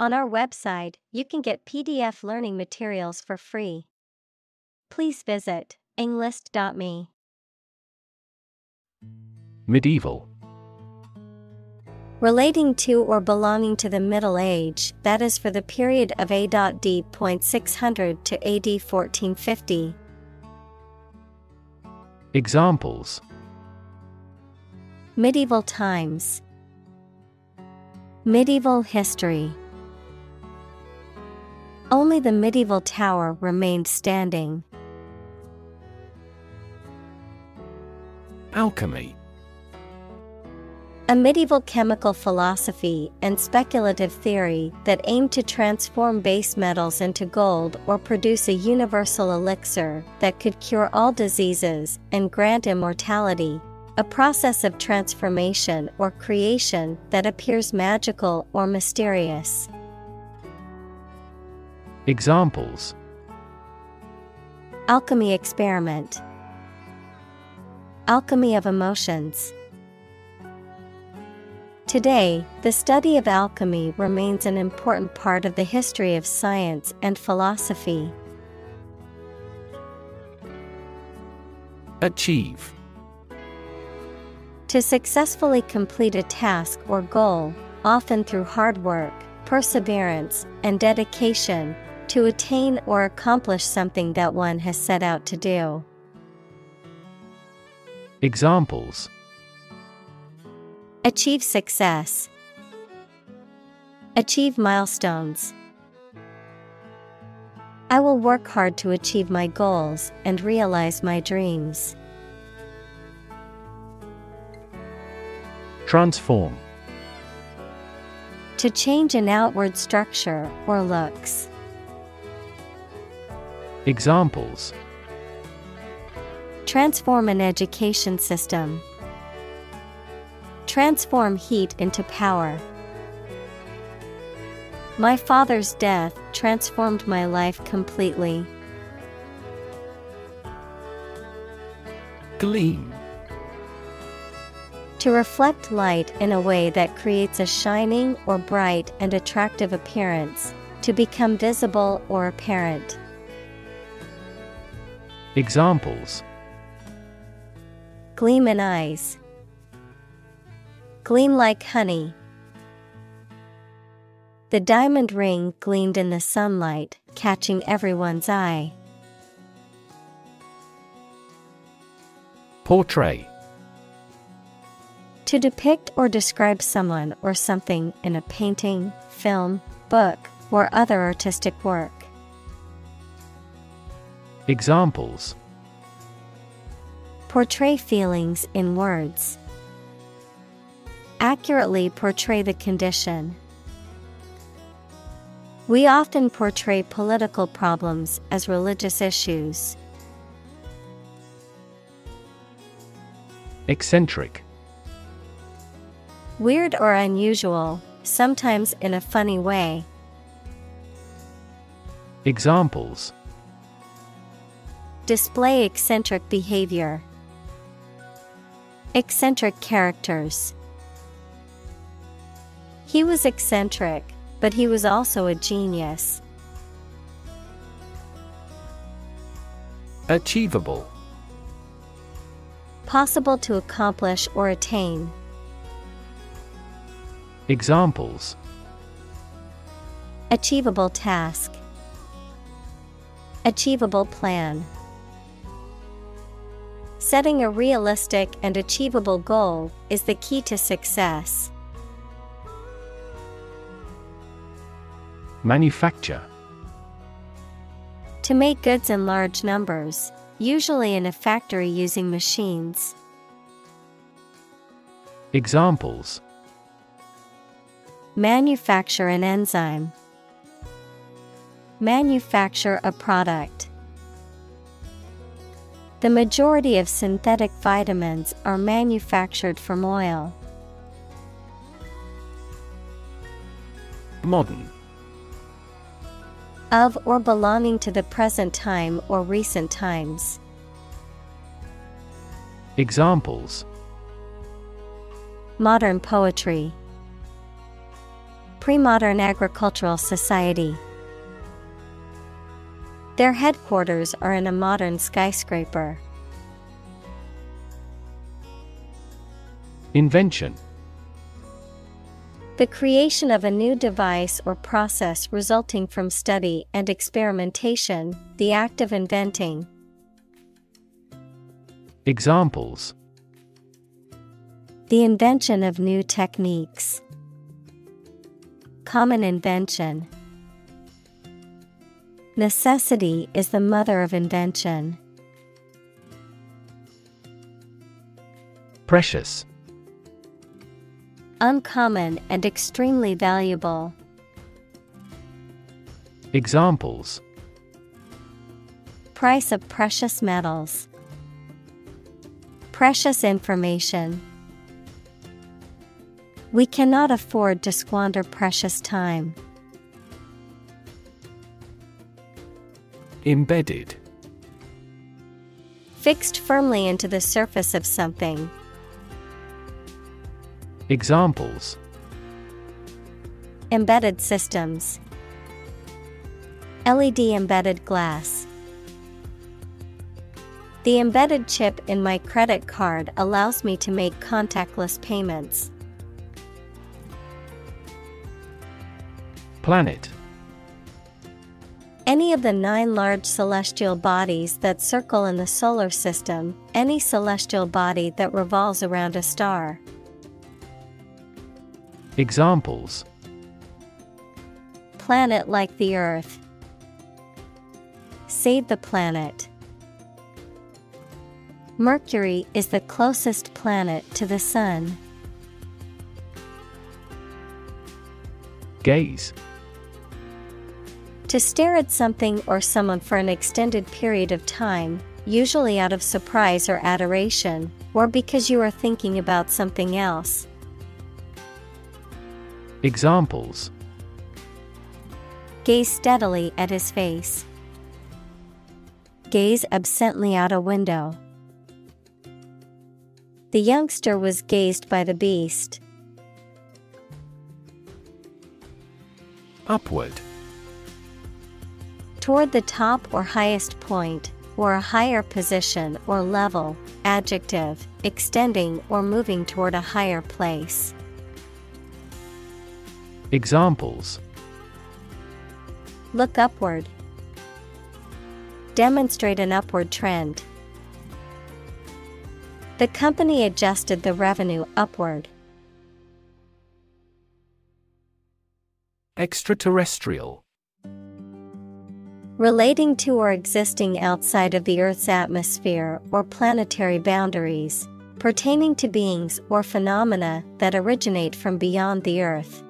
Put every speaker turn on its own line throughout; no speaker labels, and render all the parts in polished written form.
On our website, you can get PDF learning materials for free. Please visit englist.me.
Medieval.
Relating to or belonging to the Middle Age, that is for the period of A.D. 600 to AD 1450.
Examples:
Medieval times. Medieval history. Only the medieval tower remained standing.
Alchemy.
A medieval chemical philosophy and speculative theory that aimed to transform base metals into gold or produce a universal elixir that could cure all diseases and grant immortality, a process of transformation or creation that appears magical or mysterious.
Examples:
Alchemy experiment. Alchemy of emotions. Today, the study of alchemy remains an important part of the history of science and philosophy.
Achieve.
To successfully complete a task or goal, often through hard work, perseverance, and dedication, to attain or accomplish something that one has set out to do.
Examples:
Achieve success. Achieve milestones. I will work hard to achieve my goals and realize my dreams.
Transform.
To change an outward structure or looks.
Examples:
Transform an education system. Transform heat into power. My father's death transformed my life completely.
Gleam.
To reflect light in a way that creates a shining or bright and attractive appearance, to become visible or apparent.
Examples:
Gleam in eyes. Gleam like honey. The diamond ring gleamed in the sunlight, catching everyone's eye.
Portray.
To depict or describe someone or something in a painting, film, book, or other artistic work.
Examples:
Portray feelings in words. Accurately portray the condition. We often portray political problems as religious issues.
Eccentric.
Weird or unusual, sometimes in a funny way.
Examples:
Display eccentric behavior. Eccentric characters. He was eccentric, but he was also a genius.
Achievable.
Possible to accomplish or attain.
Examples:
Achievable task. Achievable plan. Setting a realistic and achievable goal is the key to success.
Manufacture.
To make goods in large numbers, usually in a factory using machines.
Examples:
Manufacture an enzyme. Manufacture a product. The majority of synthetic vitamins are manufactured from oil.
Modern.
Of or belonging to the present time or recent times.
Examples:
Modern poetry. pre-modern agricultural society. Their headquarters are in a modern skyscraper.
Invention.
The creation of a new device or process resulting from study and experimentation, the act of inventing.
Examples.
The invention of new techniques. Common invention. Necessity is the mother of invention.
Precious.
Uncommon and extremely valuable.
Examples.
Price of precious metals. Precious information. We cannot afford to squander precious time.
Embedded.
Fixed firmly into the surface of something.
Examples.
Embedded systems. LED embedded glass. The embedded chip in my credit card allows me to make contactless payments.
Planet.
Any of the 9 large celestial bodies that circle in the solar system, any celestial body that revolves around a star.
Examples.
Planet like the Earth. Save the planet. Mercury is the closest planet to the Sun.
Gaze.
To stare at something or someone for an extended period of time, usually out of surprise or adoration, or because you are thinking about something else.
Examples.
Gaze steadily at his face. Gaze absently out a window. The youngster was gazed by the beast.
Upward.
Toward the top or highest point, or a higher position or level, adjective, extending or moving toward a higher place.
Examples.
Look upward. Demonstrate an upward trend. The company adjusted the revenue upward.
Extraterrestrial.
Relating to or existing outside of the Earth's atmosphere or planetary boundaries, pertaining to beings or phenomena that originate from beyond the Earth.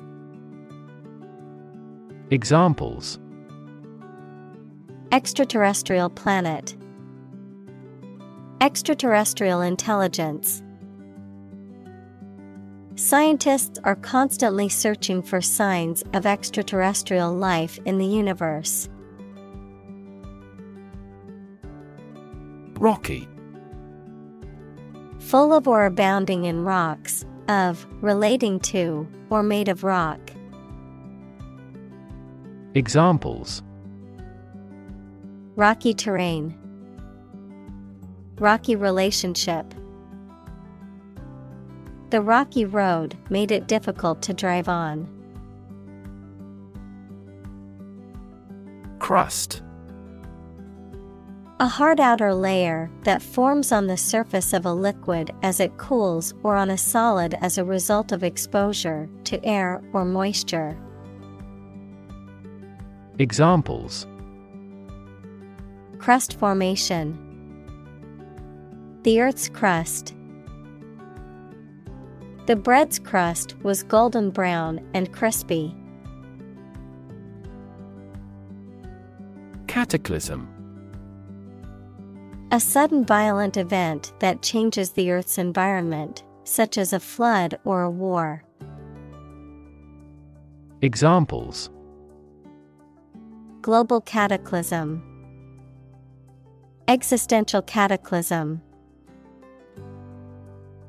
Examples.
Extraterrestrial planet. Extraterrestrial intelligence. Scientists are constantly searching for signs of extraterrestrial life in the universe.
Rocky.
Full of or abounding in rocks, of, relating to, or made of rock.
Examples.
Rocky terrain. Rocky relationship. The rocky road made it difficult to drive on.
Crust.
A hard outer layer that forms on the surface of a liquid as it cools or on a solid as a result of exposure to air or moisture.
Examples.
Crust formation. The Earth's crust. The bread's crust was golden brown and crispy.
Cataclysm.
A sudden violent event that changes the Earth's environment, such as a flood or a war.
Examples.
Global cataclysm. Existential cataclysm.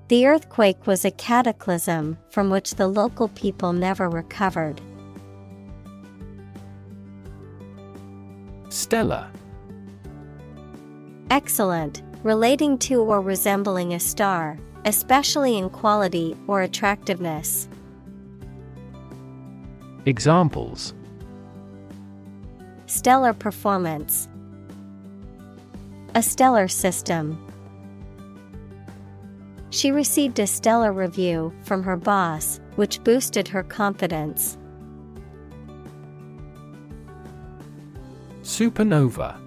The earthquake was a cataclysm from which the local people never recovered.
Stellar.
Excellent, relating to or resembling a star, especially in quality or attractiveness.
Examples:
stellar performance, a stellar system. She received a stellar review from her boss, which boosted her confidence.
Supernova.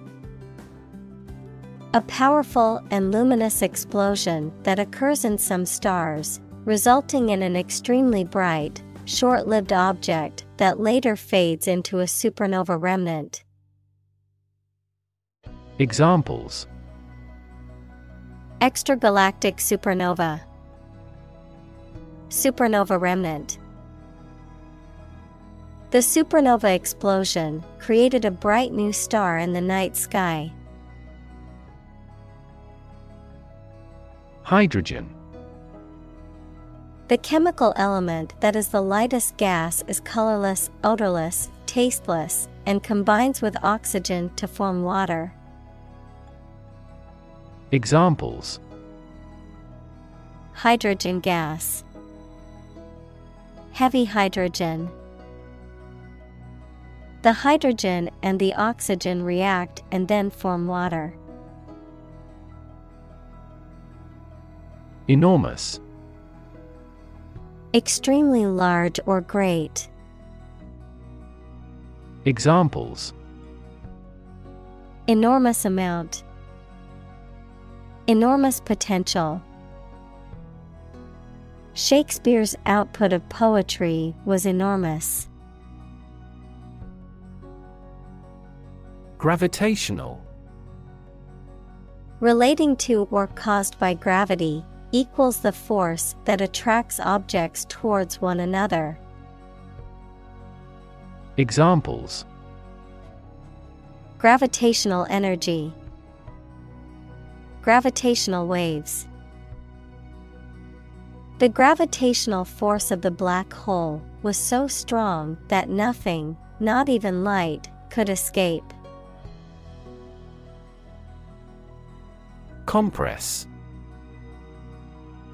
A powerful and luminous explosion that occurs in some stars, resulting in an extremely bright, short-lived object that later fades into a supernova remnant.
Examples:
extragalactic supernova, supernova remnant. The supernova explosion created a bright new star in the night sky.
Hydrogen.
The chemical element that is the lightest gas, is colorless, odorless, tasteless, and combines with oxygen to form water.
Examples:
hydrogen gas, heavy hydrogen. The hydrogen and the oxygen react and then form water.
Enormous.
Extremely large or great.
Examples:
enormous amount, enormous potential. Shakespeare's output of poetry was enormous.
Gravitational.
Relating to or caused by gravity, equals the force that attracts objects towards one another.
Examples:
gravitational energy, gravitational waves. The gravitational force of the black hole was so strong that nothing, not even light, could escape.
Compress.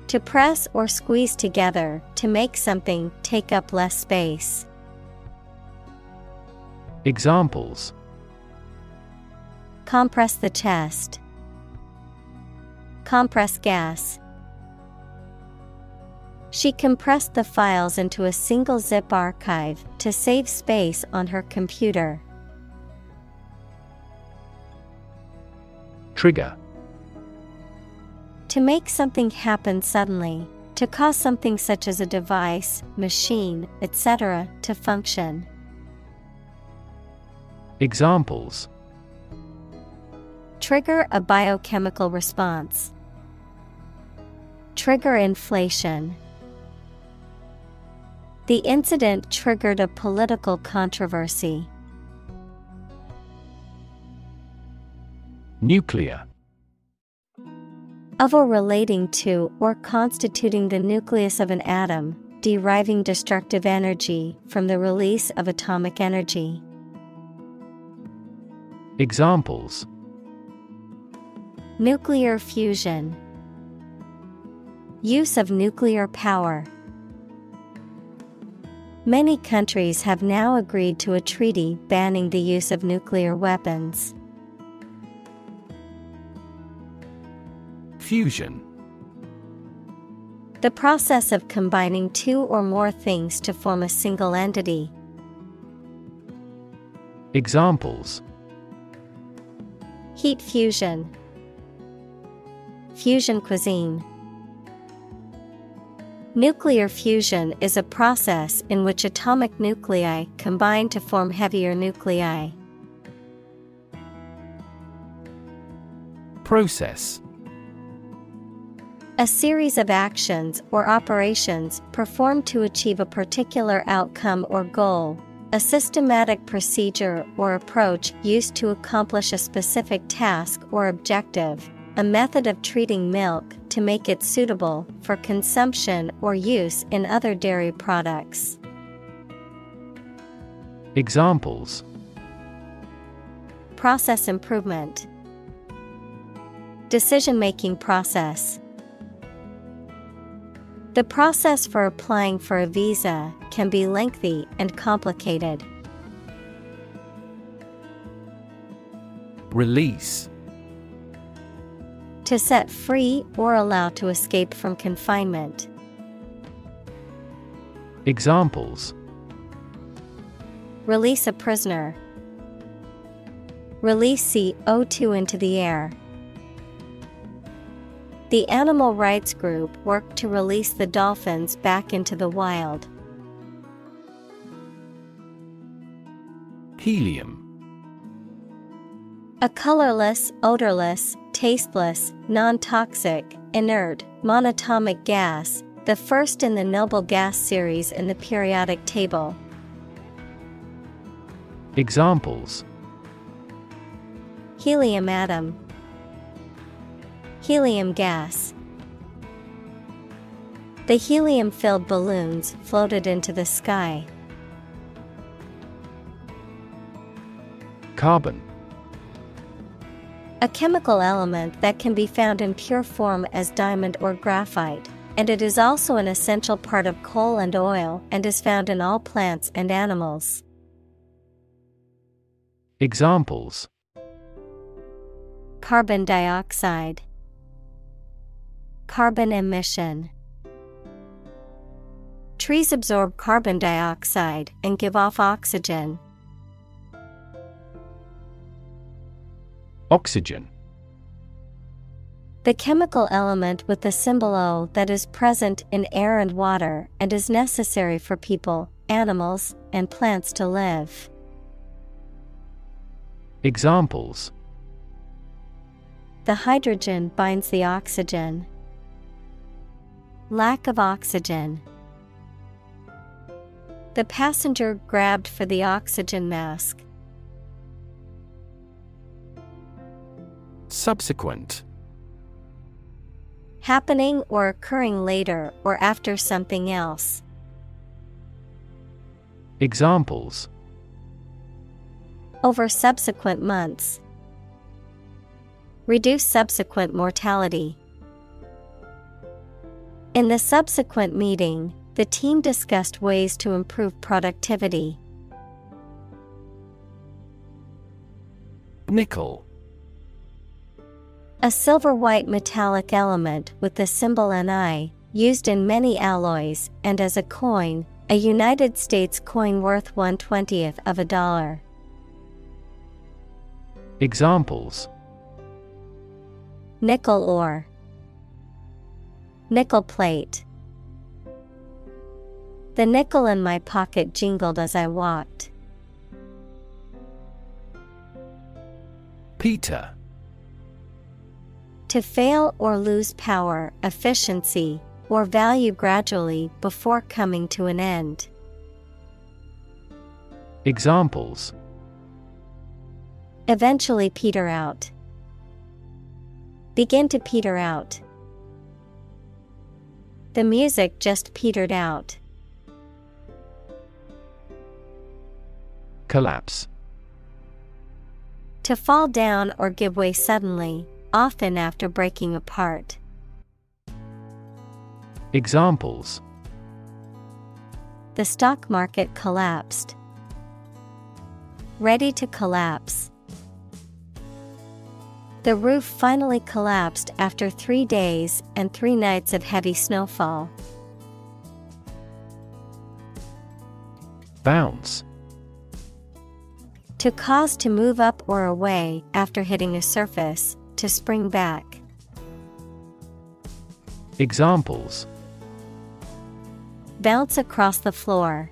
To press or squeeze together to make something take up less space.
Examples:
compress the chest, compress gas. She compressed the files into a single zip archive to save space on her computer.
Trigger.
To make something happen suddenly, to cause something such as a device, machine, etc. to function.
Examples:
trigger a biochemical response, trigger inflation. The incident triggered a political controversy.
Nuclear.
Of or relating to or constituting the nucleus of an atom, deriving destructive energy from the release of atomic energy.
Examples:
nuclear fusion, use of nuclear power. Many countries have now agreed to a treaty banning the use of nuclear weapons.
Fusion.
The process of combining two or more things to form a single entity.
Examples:
heat fusion, fusion cuisine. Nuclear fusion is a process in which atomic nuclei combine to form heavier nuclei.
Process.
A series of actions or operations performed to achieve a particular outcome or goal. A systematic procedure or approach used to accomplish a specific task or objective. A method of treating milk to make it suitable for consumption or use in other dairy products.
Examples:
Process improvement. Decision-making process. The process for applying for a visa can be lengthy and complicated.
Release.
To set free or allow to escape from confinement.
Examples:
Release a prisoner. Release CO2 into the air. The animal rights group worked to release the dolphins back into the wild.
Helium.
A colorless, odorless, tasteless, non-toxic, inert, monatomic gas, the first in the noble gas series in the periodic table.
Examples:
Helium atom. Helium gas. The helium-filled balloons floated into the sky.
Carbon.
A chemical element that can be found in pure form as diamond or graphite, and it is also an essential part of coal and oil and is found in all plants and animals.
Examples:
Carbon dioxide. Carbon emission. Trees absorb carbon dioxide and give off oxygen.
Oxygen.
The chemical element with the symbol O that is present in air and water and is necessary for people, animals, and plants to live.
Examples:
The hydrogen binds the oxygen. Lack of oxygen. The passenger grabbed for the oxygen mask.
Subsequent.
Happening or occurring later or after something else.
Examples:
Over subsequent months. Reduce subsequent mortality. In the subsequent meeting, the team discussed ways to improve productivity.
Nickel.
A silver-white metallic element with the symbol Ni, used in many alloys and as a coin, a United States coin worth 1/20th of a dollar.
Examples:
Nickel ore. Nickel plate. The nickel in my pocket jingled as I walked.
Peter.
To fail or lose power, efficiency, or value gradually before coming to an end.
Examples:
Eventually peter out. Begin to peter out. The music just petered out.
Collapse.
To fall down or give way suddenly, often after breaking apart.
Examples:
The stock market collapsed. Ready to collapse. The roof finally collapsed after 3 days and 3 nights of heavy snowfall.
Bounce.
To cause to move up or away after hitting a surface, to spring back.
Examples:
Bounce across the floor.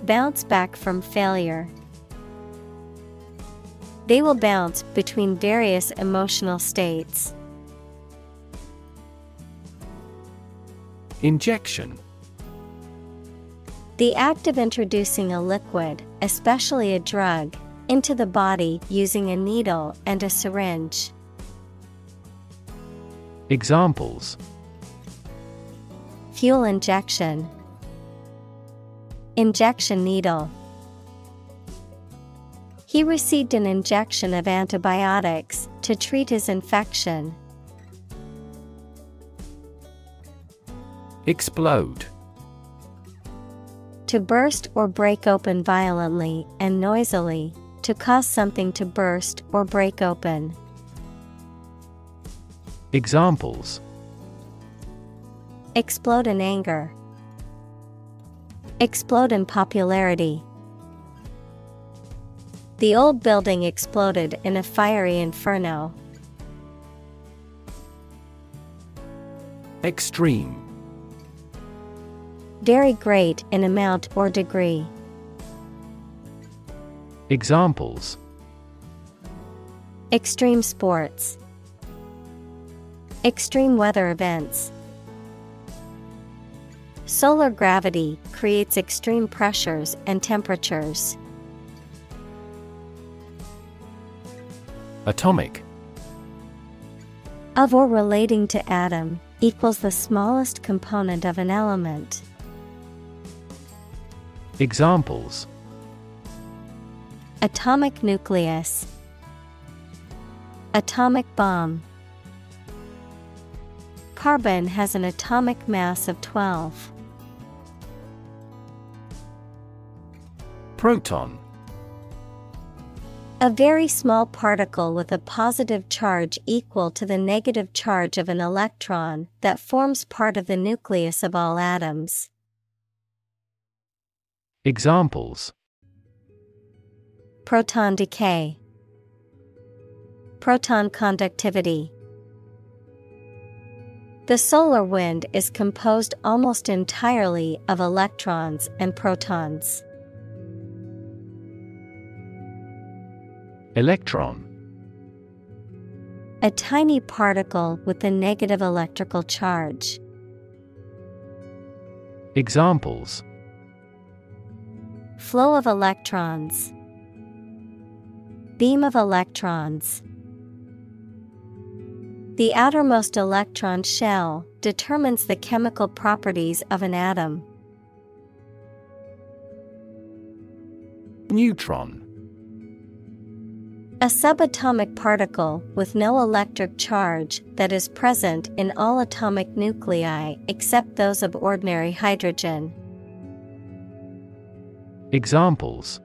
Bounce back from failure. They will bounce between various emotional states.
Injection.
The act of introducing a liquid, especially a drug, into the body using a needle and a syringe.
Examples:
Fuel injection. Injection needle. He received an injection of antibiotics to treat his infection.
Explode.
To burst or break open violently and noisily, to cause something to burst or break open.
Examples:
explode in anger, explode in popularity. The old building exploded in a fiery inferno.
Extreme.
Very great in amount or degree.
Examples:
extreme sports, extreme weather events. Solar gravity creates extreme pressures and temperatures.
Atomic.
Of or relating to atom, equals the smallest component of an element.
Examples:
atomic nucleus, atomic bomb. Carbon has an atomic mass of 12.
Proton.
A very small particle with a positive charge equal to the negative charge of an electron that forms part of the nucleus of all atoms.
Examples:
proton decay, proton conductivity. The solar wind is composed almost entirely of electrons and protons.
Electron.
A tiny particle with a negative electrical charge.
Examples:
flow of electrons, beam of electrons. The outermost electron shell determines the chemical properties of an atom.
Neutron.
A subatomic particle with no electric charge that is present in all atomic nuclei except those of ordinary hydrogen.
Examples: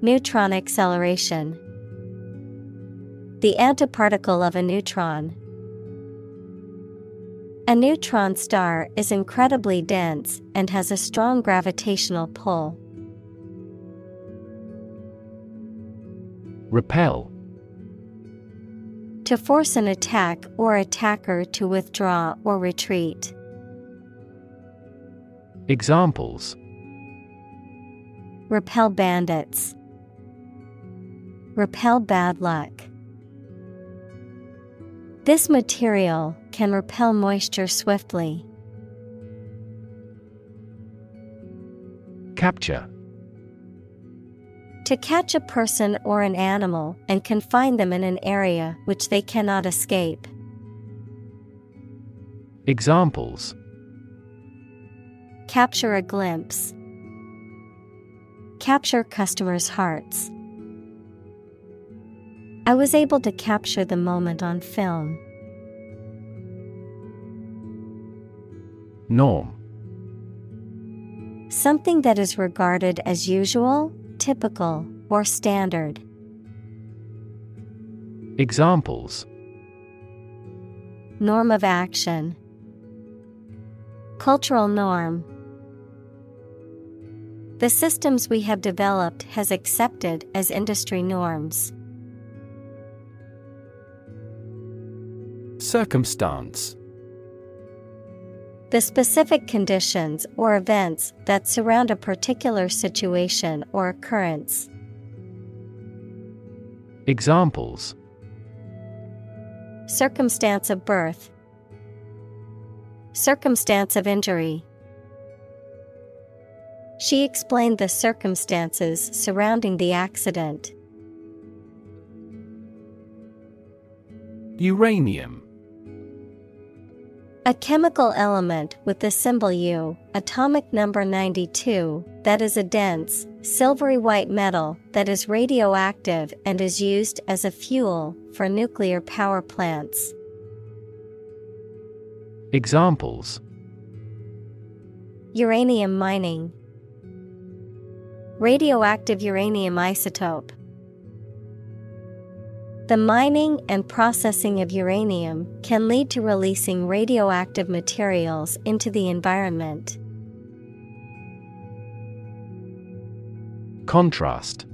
neutron acceleration. The antiparticle of a neutron. A neutron star is incredibly dense and has a strong gravitational pull.
Repel.
To force an attack or attacker to withdraw or retreat.
Examples:
repel bandits, repel bad luck. This material can repel moisture swiftly.
Capture.
To catch a person or an animal and confine them in an area which they cannot escape.
Examples:
capture a glimpse, capture customers' hearts. I was able to capture the moment on film.
Norm.
Something that is regarded as usual, typical, or standard.
Examples:
norm of action, cultural norm. The systems we have developed has accepted as industry norms.
Circumstance.
The specific conditions or events that surround a particular situation or occurrence.
Examples:
circumstance of birth, circumstance of injury. She explained the circumstances surrounding the accident.
Uranium.
A chemical element with the symbol U, atomic number 92, that is a dense, silvery white metal that is radioactive and is used as a fuel for nuclear power plants.
Examples:
uranium mining, radioactive uranium isotope. The mining and processing of uranium can lead to releasing radioactive materials into the environment.
Contrast.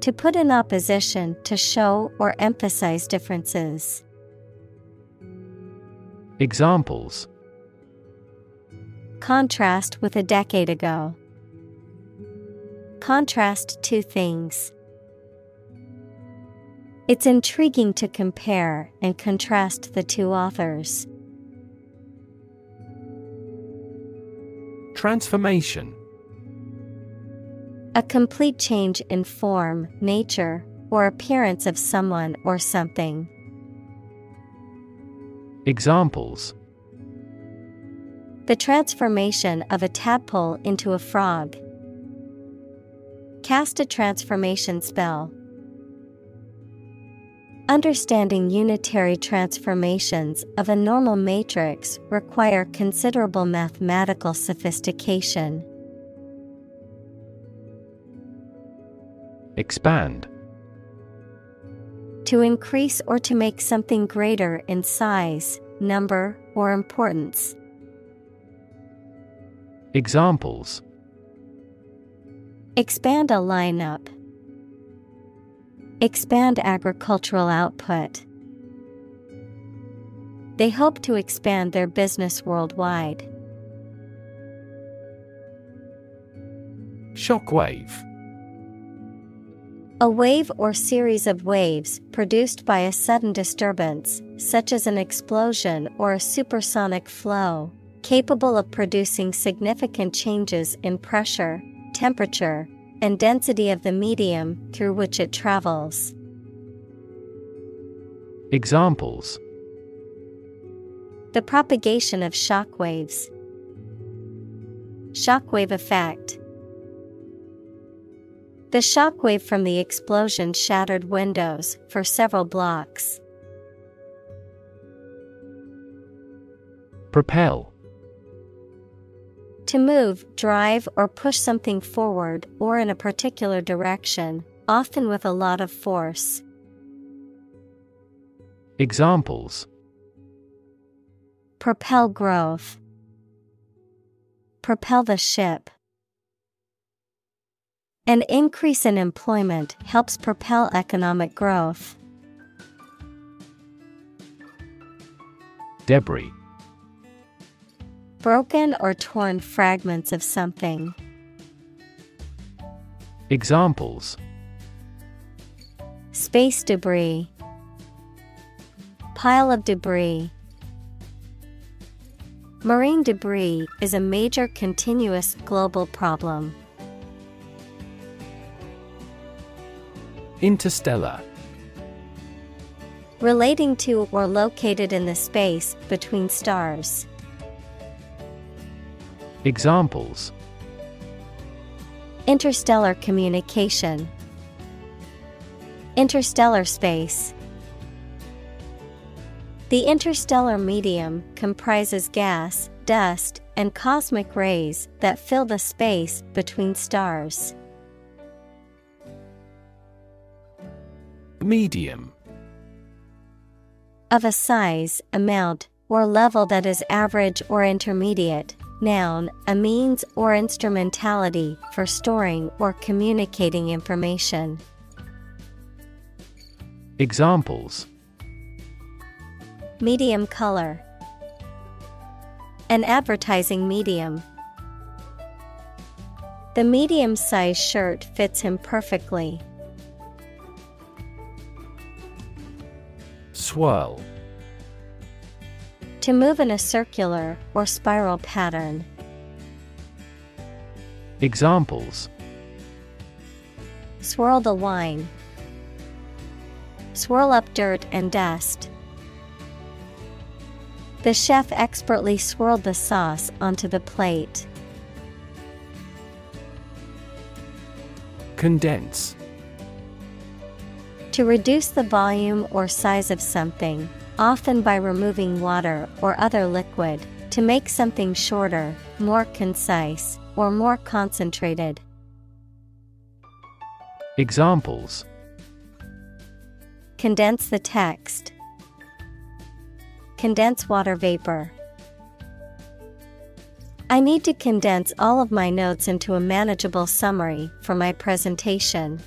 To put in opposition to show or emphasize differences.
Examples:
contrast with a decade ago. Contrast two things. It's intriguing to compare and contrast the two authors.
Transformation.
A complete change in form, nature, or appearance of someone or something.
Examples:
the transformation of a tadpole into a frog. Cast a transformation spell. Understanding unitary transformations of a normal matrix require considerable mathematical sophistication.
Expand.
To increase or to make something greater in size, number, or importance.
Examples:
expand a lineup. Expand agricultural output. They hope to expand their business worldwide.
Shockwave.
A wave or series of waves produced by a sudden disturbance, such as an explosion or a supersonic flow, capable of producing significant changes in pressure, temperature, and density of the medium through which it travels.
Examples:
the propagation of shock waves. Shockwave effect. The shockwave from the explosion shattered windows for several blocks.
Propel.
To move, drive, or push something forward or in a particular direction, often with a lot of force.
Examples:
propel growth. Propel the ship. An increase in employment helps propel economic growth.
Debris.
Broken or torn fragments of something.
Examples:
space debris. Pile of debris. Marine debris is a major continuous global problem.
Interstellar.
Relating to or located in the space between stars.
Examples:
interstellar communication. Interstellar space. The interstellar medium comprises gas, dust, and cosmic rays that fill the space between stars.
Medium.
Of a size, amount, or level that is average or intermediate. Noun, a means or instrumentality for storing or communicating information.
Examples:
medium color. An advertising medium. The medium-sized shirt fits him perfectly.
Swirl.
To move in a circular or spiral pattern.
Examples:
swirl the wine. Swirl up dirt and dust. The chef expertly swirled the sauce onto the plate.
Condense.
To reduce the volume or size of something, often by removing water or other liquid, to make something shorter, more concise, or more concentrated.
Examples:
condense the text, condense water vapor. I need to condense all of my notes into a manageable summary for my presentation.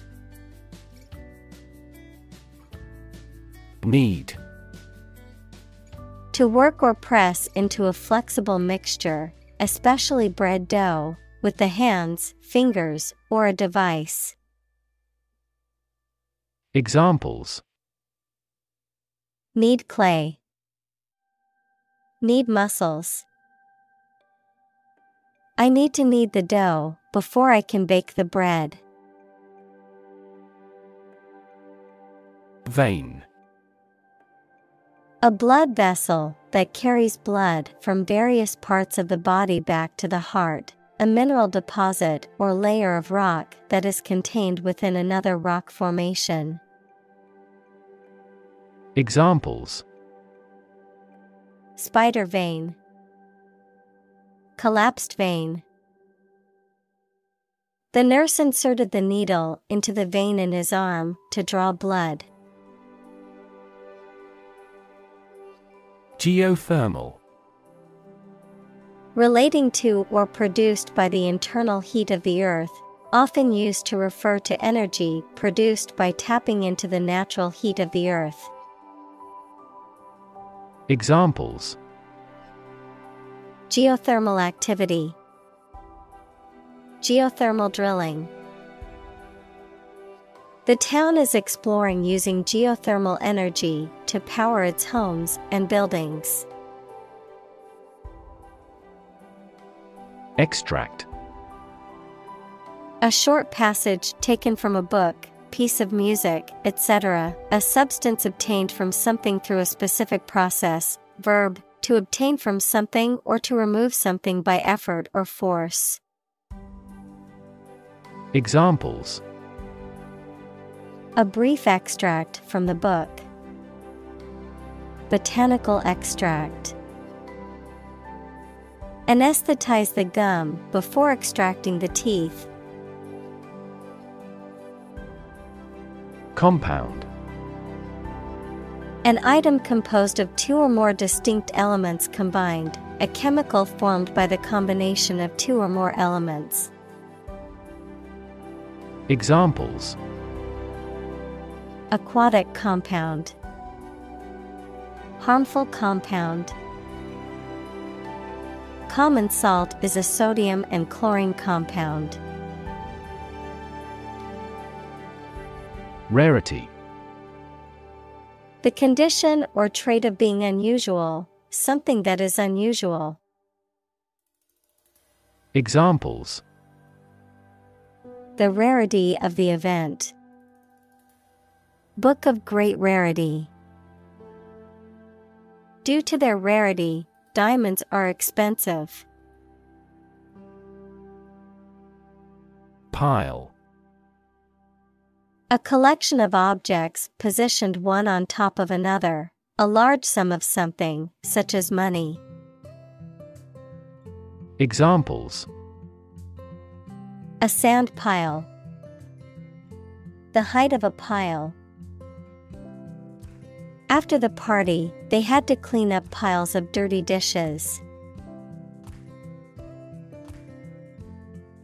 Knead.
To work or press into a flexible mixture, especially bread dough, with the hands, fingers, or a device.
Examples:
knead clay, knead muscles. I need to knead the dough before I can bake the bread.
Vein.
A blood vessel that carries blood from various parts of the body back to the heart, a mineral deposit or layer of rock that is contained within another rock formation.
Examples:
spider vein, collapsed vein. The nurse inserted the needle into the vein in his arm to draw blood.
Geothermal.
Relating to or produced by the internal heat of the earth, often used to refer to energy produced by tapping into the natural heat of the earth.
Examples:
geothermal activity, geothermal drilling. The town is exploring using geothermal energy to power its homes and buildings.
Extract.
A short passage taken from a book, piece of music, etc., a substance obtained from something through a specific process. Verb, to obtain from something or to remove something by effort or force.
Examples:
a brief extract from the book, botanical extract. Anesthetize the gum before extracting the teeth.
Compound.
An item composed of two or more distinct elements combined, a chemical formed by the combination of two or more elements.
Examples:
aquatic compound, harmful compound. Common salt is a sodium and chlorine compound.
Rarity.
The condition or trait of being unusual, something that is unusual.
Examples:
the rarity of the event. Book of great rarity. Due to their rarity, diamonds are expensive.
Pile.
A collection of objects positioned one on top of another, a large sum of something, such as money.
Examples:
a sand pile. The height of a pile. After the party, they had to clean up piles of dirty dishes.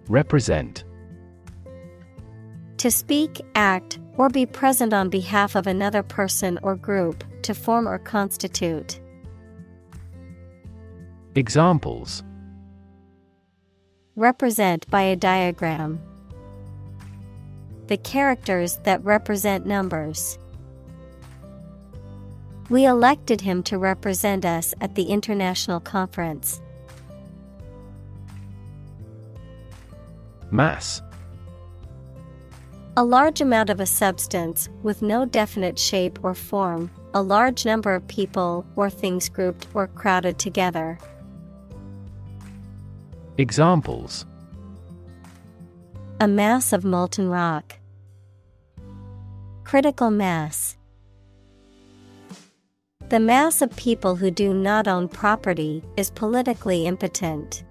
Represent. To speak, act, or be present on behalf of another person or group, to form or constitute.
Examples:
represent by a diagram. The characters that represent numbers. We elected him to represent us at the international conference. Mass. A large amount of a substance with no definite shape or form, a large number of people or things grouped or crowded together.
Examples:
A mass of molten rock. Critical mass. The mass of people who do not own property is politically impotent.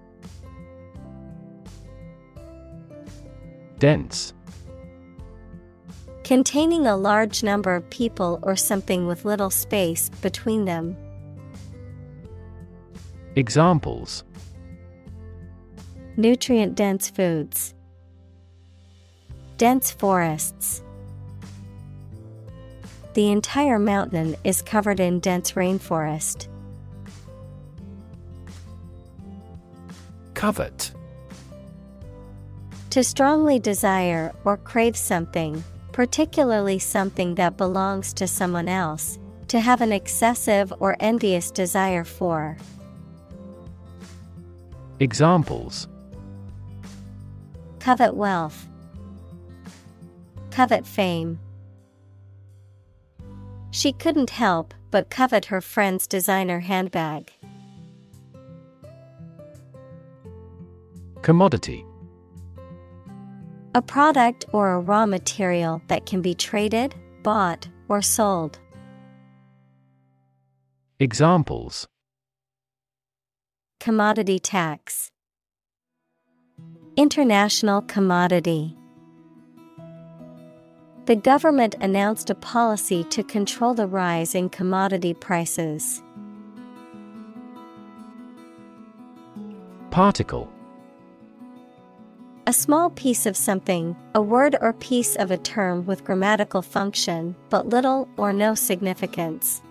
Dense.
Containing a large number of people or something with little space between them.
Examples:
Nutrient-dense foods. Dense forests. The entire mountain is covered in dense rainforest.
Covet.
To strongly desire or crave something, particularly something that belongs to someone else, to have an excessive or envious desire for.
Examples:
Covet wealth. Covet fame. She couldn't help but covet her friend's designer handbag.
Commodity.
A product or a raw material that can be traded, bought, or sold.
Examples:
Commodity tax. International commodity. The government announced a policy to control the rise in commodity prices.
Particle.
A small piece of something, a word or piece of a term with grammatical function, but little or no significance.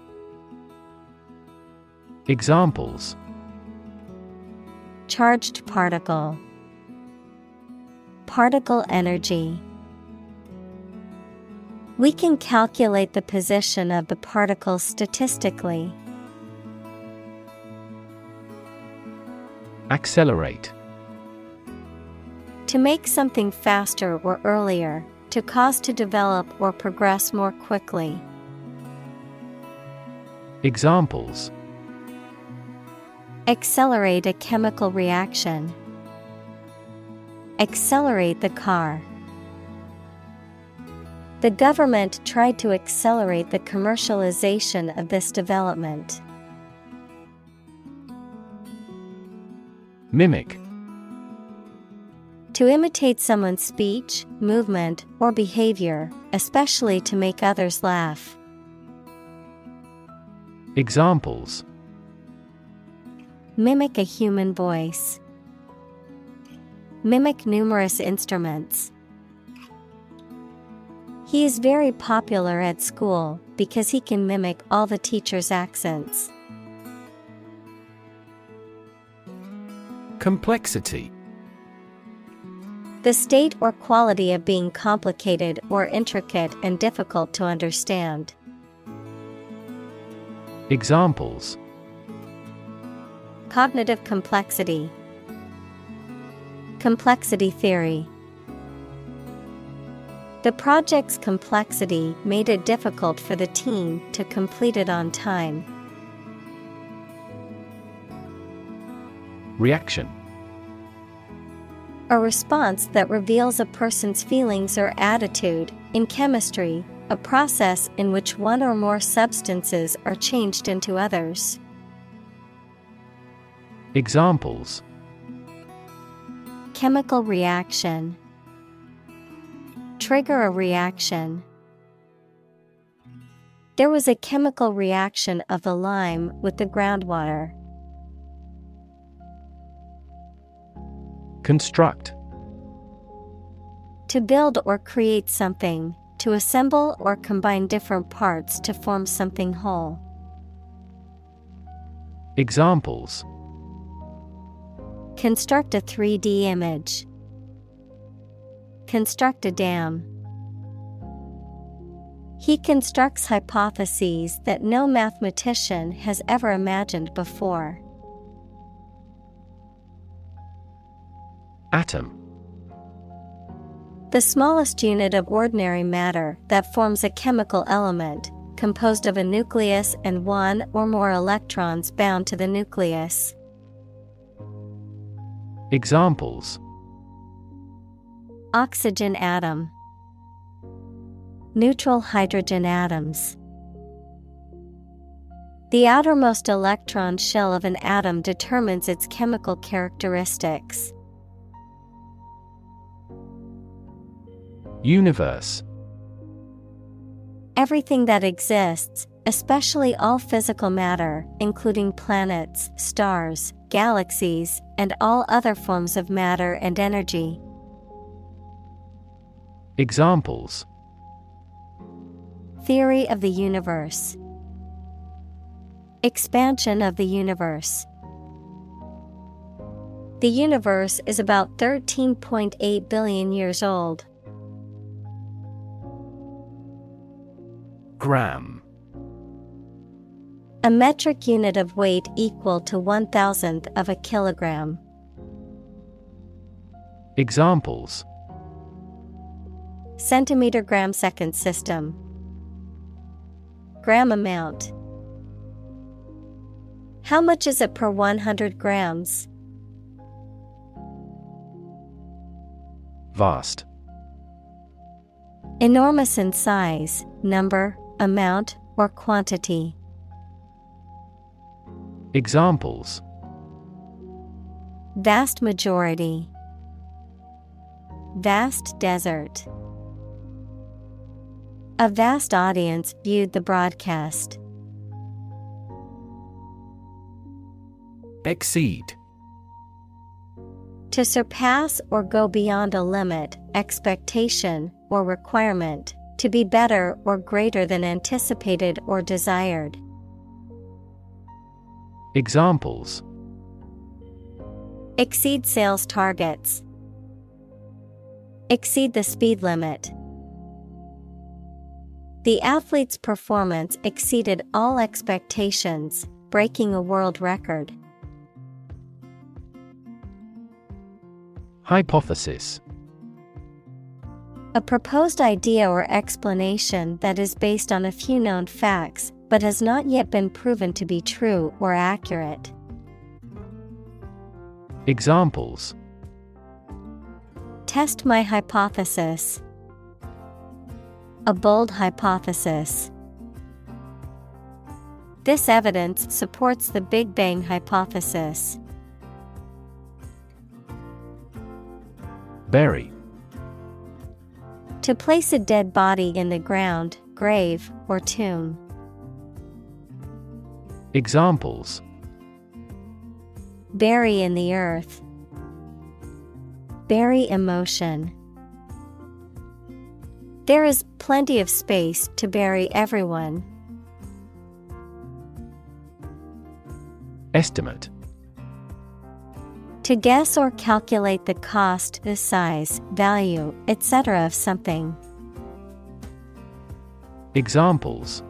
Examples:
Charged particle. Particle energy. We can calculate the position of the particles statistically.
Accelerate.
To make something faster or earlier, to cause to develop or progress more quickly.
Examples:
Accelerate a chemical reaction. Accelerate the car. The government tried to accelerate the commercialization of this development.
Mimic.
To imitate someone's speech, movement, or behavior, especially to make others laugh.
Examples:
Mimic a human voice. Mimic numerous instruments. He is very popular at school because he can mimic all the teachers' accents.
Complexity.
The state or quality of being complicated or intricate and difficult to understand.
Examples:
Cognitive complexity. Complexity theory. The project's complexity made it difficult for the team to complete it on time.
Reaction.
A response that reveals a person's feelings or attitude. In chemistry, a process in which one or more substances are changed into others.
Examples:
Chemical reaction. Trigger a reaction. There was a chemical reaction of the lime with the groundwater.
Construct.
To build or create something, to assemble or combine different parts to form something whole.
Examples:
Construct a 3D image. Construct a dam. He constructs hypotheses that no mathematician has ever imagined before.
Atom.
The smallest unit of ordinary matter that forms a chemical element, composed of a nucleus and one or more electrons bound to the nucleus.
Examples:
Oxygen atom, neutral hydrogen atoms. The outermost electron shell of an atom determines its chemical characteristics.
Universe.
Everything that exists, especially all physical matter, including planets, stars, galaxies, and all other forms of matter and energy.
Examples:
Theory of the universe. Expansion of the universe. The universe is about 13.8 billion years old.
Gram.
A metric unit of weight equal to 1,000th of a kilogram.
Examples:
Centimeter gram second system. Gram amount. How much is it per 100 grams?
Vast.
Enormous in size, number, amount, or quantity.
Examples:
Vast majority. Vast desert. A vast audience viewed the broadcast.
Exceed.
To surpass or go beyond a limit, expectation, or requirement, to be better or greater than anticipated or desired.
Examples:
Exceed sales targets. Exceed the speed limit. The athlete's performance exceeded all expectations, breaking a world record.
Hypothesis.
A proposed idea or explanation that is based on a few known facts, but has not yet been proven to be true or accurate.
Examples:
Test my hypothesis. A bold hypothesis. This evidence supports the Big Bang hypothesis.
Bury.
To place a dead body in the ground, grave, or tomb.
Examples:
Bury in the earth. Bury emotion. There is plenty of space to bury everyone.
Estimate.
To guess or calculate the cost, the size, value, etc. of something.
Examples: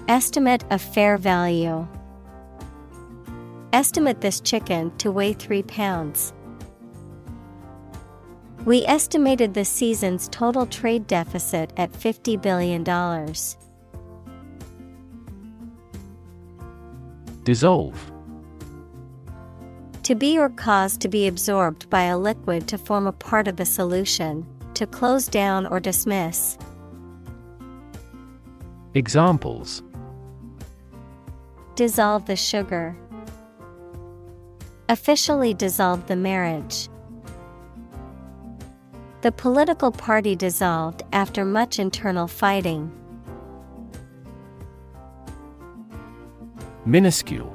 Estimate of fair value. Estimate this chicken to weigh 3 pounds. We estimated the season's total trade deficit at $50 billion.
Dissolve.
To be or cause to be absorbed by a liquid to form a part of the solution, to close down or dismiss.
Examples:
Dissolve the sugar. Officially dissolved the marriage. The political party dissolved after much internal fighting.
Minuscule.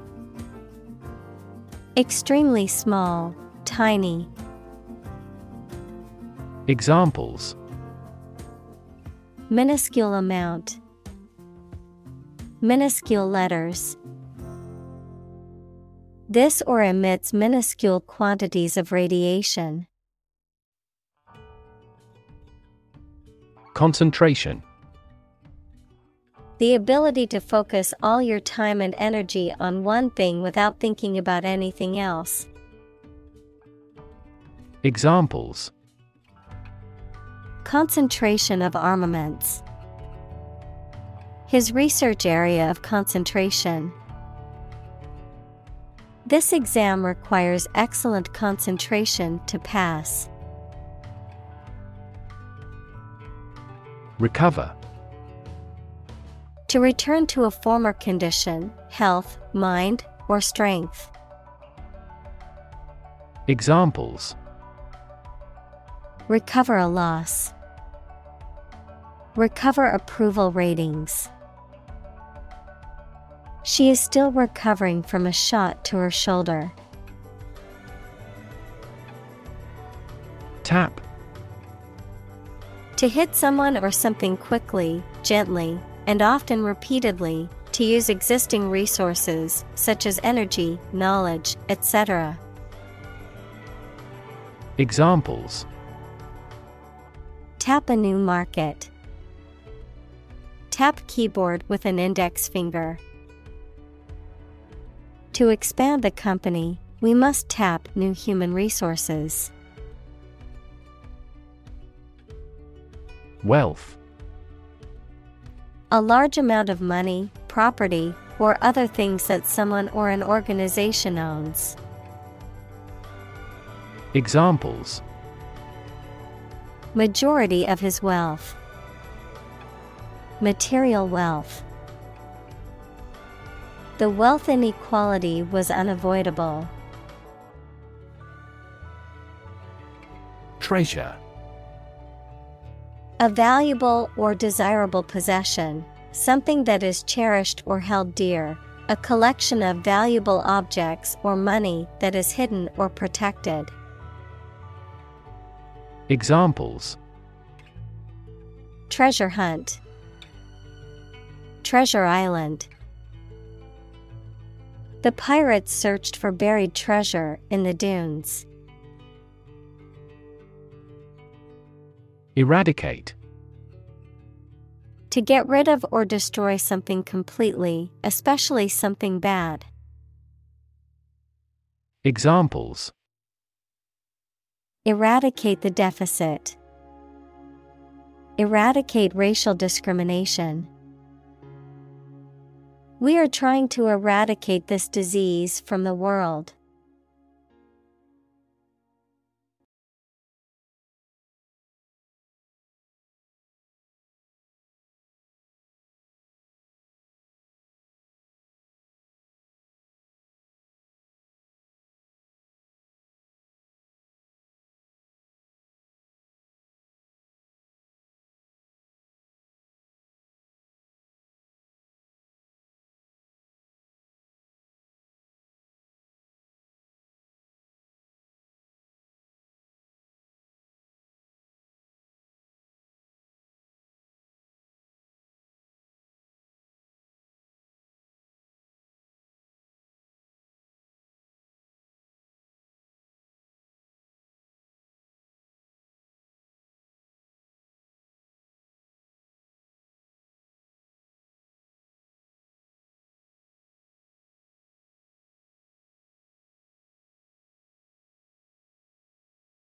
Extremely small, tiny.
Examples:
Minuscule amount. Minuscule letters. This or emits minuscule quantities of radiation.
Concentration.
The ability to focus all your time and energy on one thing without thinking about anything else.
Examples:
concentration of armaments. His research area of concentration. This exam requires excellent concentration to pass.
Recover.
To return to a former condition, health, mind, or strength.
Examples:
recover a loss. Recover approval ratings. She is still recovering from a shot to her shoulder.
Tap.
To hit someone or something quickly, gently, and often repeatedly, to use existing resources, such as energy, knowledge, etc.
Examples:
tap a new market. Tap keyboard with an index finger. To expand the company, we must tap new human resources.
Wealth.
A large amount of money, property, or other things that someone or an organization owns.
Examples:
majority of his wealth. Material wealth. The wealth inequality was unavoidable.
Treasure.
A valuable or desirable possession, something that is cherished or held dear, a collection of valuable objects or money that is hidden or protected.
Examples:
treasure hunt. Treasure Island. The pirates searched for buried treasure in the dunes.
Eradicate.
To get rid of or destroy something completely, especially something bad.
Examples:
eradicate the deficit. Eradicate racial discrimination. We are trying to eradicate this disease from the world.